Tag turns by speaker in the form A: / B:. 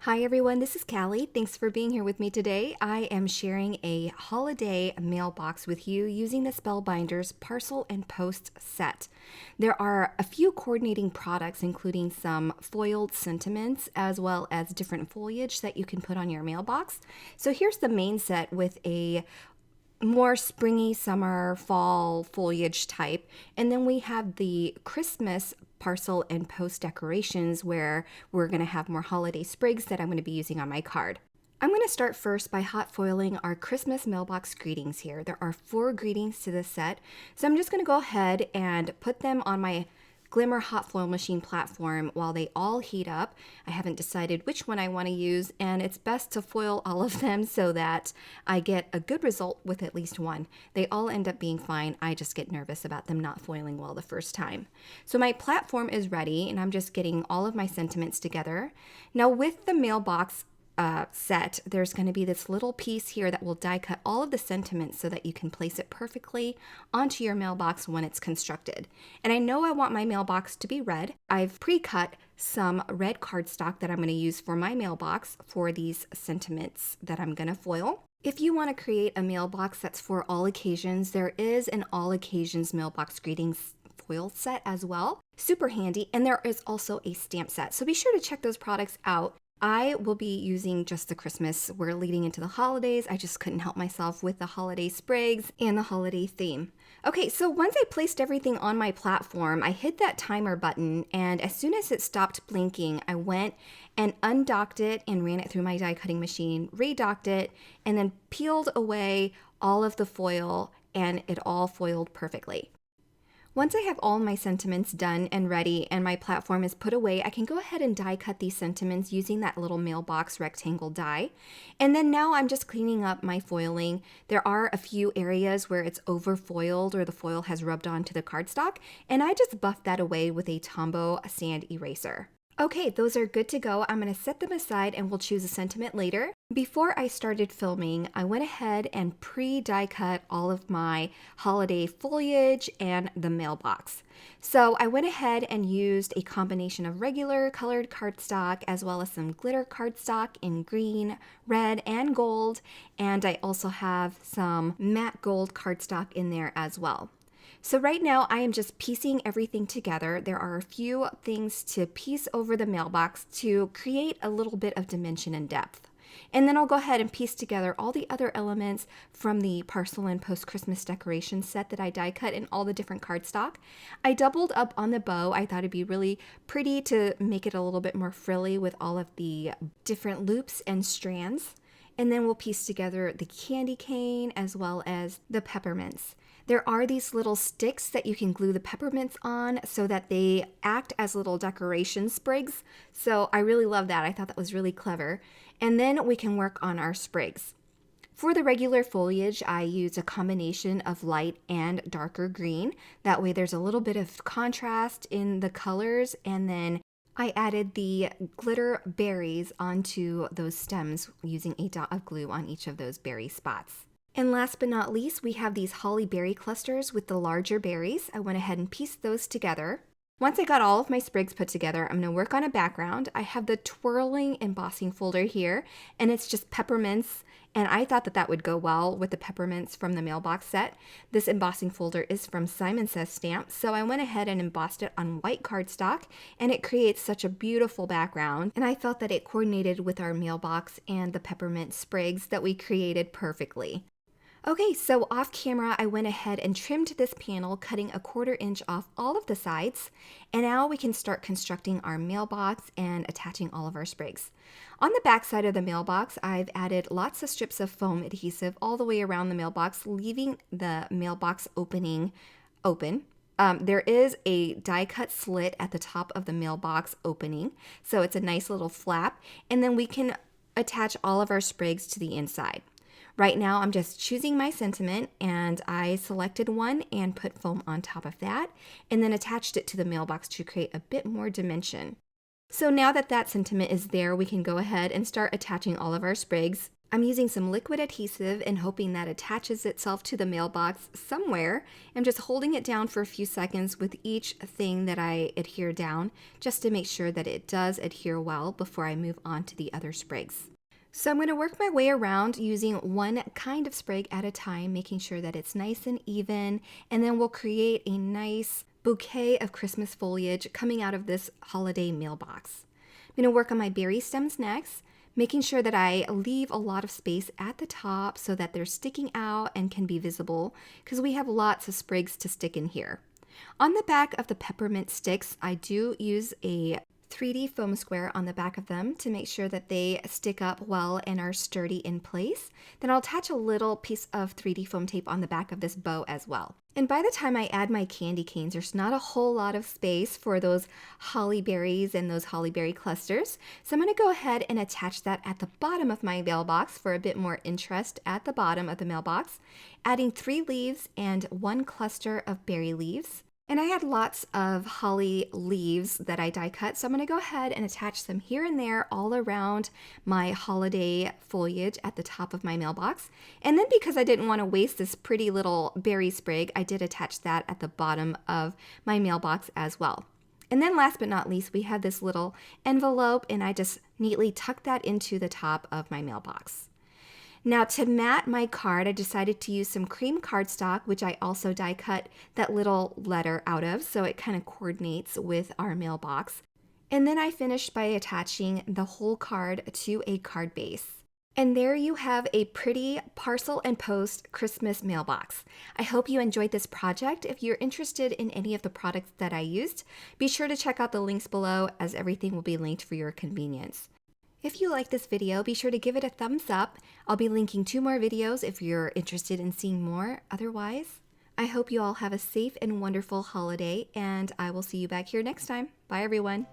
A: Hi everyone, this is Callie. Thanks for being here with me today. I am sharing a holiday mailbox with you using the Spellbinders Parcel and Post set. There are a few coordinating products, including some foiled sentiments as well as different foliage that you can put on your mailbox. So here's the main set with a more springy summer fall foliage type, and then we have the Christmas parcel and post decorations where we're going to have more holiday sprigs that I'm going to be using on my card. I'm going to start first by hot foiling our Christmas mailbox greetings here. There are 4 greetings to this set, so I'm just going to go ahead and put them on my Glimmer hot foil machine platform while they all heat up. I haven't decided which one I want to use, and it's best to foil all of them so that I get a good result with at least one. They all end up being fine. I just get nervous about them not foiling well the first time. So my platform is ready, and I'm just getting all of my sentiments together. Now with the mailbox set, there's going to be this little piece here that will die cut all of the sentiments so that you can place it perfectly onto your mailbox when it's constructed. And I know I want my mailbox to be red. I've pre-cut some red cardstock that I'm going to use for my mailbox for these sentiments that I'm going to foil. If you want to create a mailbox that's for all occasions, there is an all occasions mailbox greetings foil set as well. Super handy. And there is also a stamp set. So be sure to check those products out. I will be using just the Christmas. We're leading into the holidays. I just couldn't help myself with the holiday sprigs and the holiday theme. Okay, so once I placed everything on my platform, I hit that timer button, and as soon as it stopped blinking, I went and undocked it and ran it through my die cutting machine, redocked it, and then peeled away all of the foil, and it all foiled perfectly. Once I have all my sentiments done and ready and my platform is put away, I can go ahead and die cut these sentiments using that little mailbox rectangle die. And then now I'm just cleaning up my foiling. There are a few areas where it's over foiled or the foil has rubbed onto the cardstock, and I just buffed that away with a Tombow sand eraser. Okay, those are good to go. I'm going to set them aside and we'll choose a sentiment later. Before I started filming, I went ahead and pre-die cut all of my holiday foliage and the mailbox. So I went ahead and used a combination of regular colored cardstock as well as some glitter cardstock in green, red, and gold. And I also have some matte gold cardstock in there as well. So right now I am just piecing everything together. There are a few things to piece over the mailbox to create a little bit of dimension and depth. And then I'll go ahead and piece together all the other elements from the Parcel and Post Christmas decoration set that I die cut in all the different cardstock. I doubled up on the bow. I thought it'd be really pretty to make it a little bit more frilly with all of the different loops and strands. And then we'll piece together the candy cane as well as the peppermints. There are these little sticks that you can glue the peppermints on so that they act as little decoration sprigs. So I really love that. I thought that was really clever. And then we can work on our sprigs. For the regular foliage, I use a combination of light and darker green. That way there's a little bit of contrast in the colors, and then I added the glitter berries onto those stems using a dot of glue on each of those berry spots. And last but not least, we have these holly berry clusters with the larger berries. I went ahead and pieced those together. Once I got all of my sprigs put together, I'm going to work on a background. I have the twirling embossing folder here, and it's just peppermints, and I thought that that would go well with the peppermints from the mailbox set. This embossing folder is from Simon Says Stamps, so I went ahead and embossed it on white cardstock, and it creates such a beautiful background, and I felt that it coordinated with our mailbox and the peppermint sprigs that we created perfectly. Okay, so off camera, I went ahead and trimmed this panel, cutting a 1/4 inch off all of the sides. And now we can start constructing our mailbox and attaching all of our sprigs. On the back side of the mailbox, I've added lots of strips of foam adhesive all the way around the mailbox, leaving the mailbox opening open. There is a die cut slit at the top of the mailbox opening, so it's a nice little flap. And then we can attach all of our sprigs to the inside. Right now, I'm just choosing my sentiment, and I selected one and put foam on top of that, and then attached it to the mailbox to create a bit more dimension. So now that that sentiment is there, we can go ahead and start attaching all of our sprigs. I'm using some liquid adhesive and hoping that attaches itself to the mailbox somewhere. I'm just holding it down for a few seconds with each thing that I adhere down, just to make sure that it does adhere well before I move on to the other sprigs. So I'm going to work my way around using one kind of sprig at a time, making sure that it's nice and even, and then we'll create a nice bouquet of Christmas foliage coming out of this holiday mailbox. I'm going to work on my berry stems next, making sure that I leave a lot of space at the top so that they're sticking out and can be visible, because we have lots of sprigs to stick in here. On the back of the peppermint sticks, I do use a 3D foam square on the back of them to make sure that they stick up well and are sturdy in place. Then I'll attach a little piece of 3D foam tape on the back of this bow as well. And by the time I add my candy canes, there's not a whole lot of space for those holly berries and those holly berry clusters. So I'm going to go ahead and attach that at the bottom of my mailbox for a bit more interest at the bottom of the mailbox, adding 3 leaves and 1 cluster of berry leaves. And I had lots of holly leaves that I die cut, so I'm going to go ahead and attach them here and there all around my holiday foliage at the top of my mailbox. And then because I didn't want to waste this pretty little berry sprig, I did attach that at the bottom of my mailbox as well. And then last but not least, we have this little envelope, and I just neatly tucked that into the top of my mailbox. Now to mat my card, I decided to use some cream cardstock, which I also die cut that little letter out of, so it kind of coordinates with our mailbox. And then I finished by attaching the whole card to a card base. And there you have a pretty Parcel and Post Christmas mailbox. I hope you enjoyed this project. If you're interested in any of the products that I used, be sure to check out the links below, as everything will be linked for your convenience. If you like this video, be sure to give it a thumbs up. I'll be linking 2 more videos if you're interested in seeing more. Otherwise, I hope you all have a safe and wonderful holiday, and I will see you back here next time. Bye, everyone.